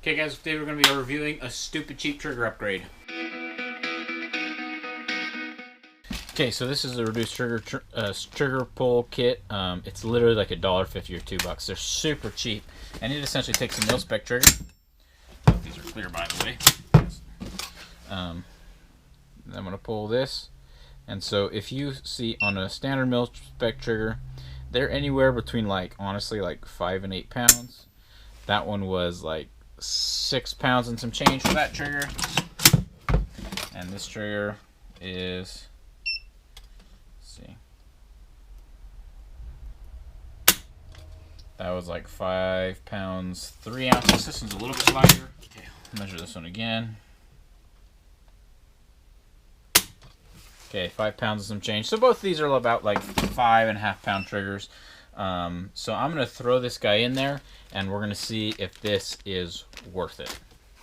Okay guys, today we're going to be reviewing a stupid cheap trigger upgrade. Okay, so this is a reduced trigger pull kit. It's literally like $1.50 or $2. They're super cheap, and it essentially takes a mil-spec trigger. These are clear, by the way. I'm going to pull this, and so if you see on a standard mil-spec trigger, they're anywhere between honestly 5 and 8 pounds. That one was like 6 pounds and some change for that trigger, and this trigger is, see, that was like 5 pounds 3 ounces. This one's a little bit lighter. Okay, measure this one again. Okay, 5 pounds and some change. So both of these are about like 5.5 pound triggers. So I'm gonna throw this guy in there, and we're gonna see if this is worth it.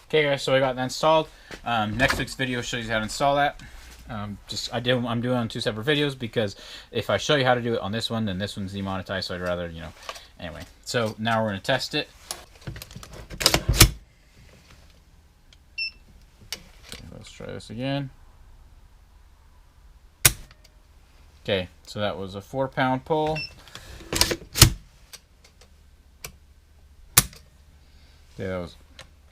Okay, guys, so I got that installed. Next week's video shows you how to install that. I'm doing it on 2 separate videos because if I show you how to do it on this one, then this one's demonetized. So I'd rather, Anyway, so now we're gonna test it. Okay, let's try this again. Okay, so that was a 4 pound pull. Yeah,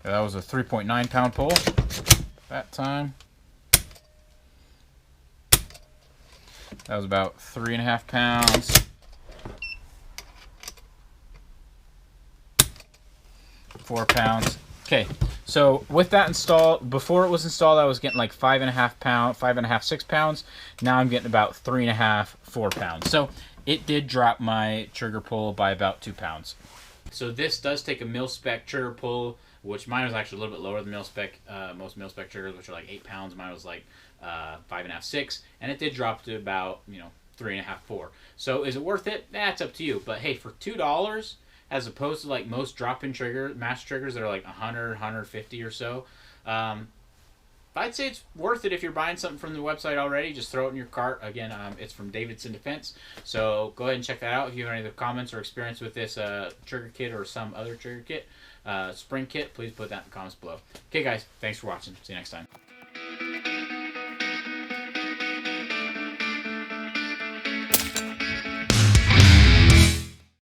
that was a 3.9 pound pull that time. That was about 3.5 pounds. 4 pounds. Okay, so with that installed, before it was installed, I was getting like 5.5, 6 pounds. Now I'm getting about 3.5, 4 pounds. So it did drop my trigger pull by about 2 pounds. So this does take a mil-spec trigger pull, which mine was actually a little bit lower than mil-spec. Most mil-spec triggers, which are like 8 pounds, mine was like 5.5, 6, and it did drop to about 3.5, 4. So is it worth it? That's up to you. But hey, for $2, as opposed to like most drop-in match triggers that are like 100, 150 or so, I'd say it's worth it if you're buying something from the website already. Just throw it in your cart. Again, it's from Davidson Defense. So go ahead and check that out. If you have any other comments or experience with this trigger kit or some other trigger kit, spring kit, please put that in the comments below. Okay, guys, thanks for watching. See you next time.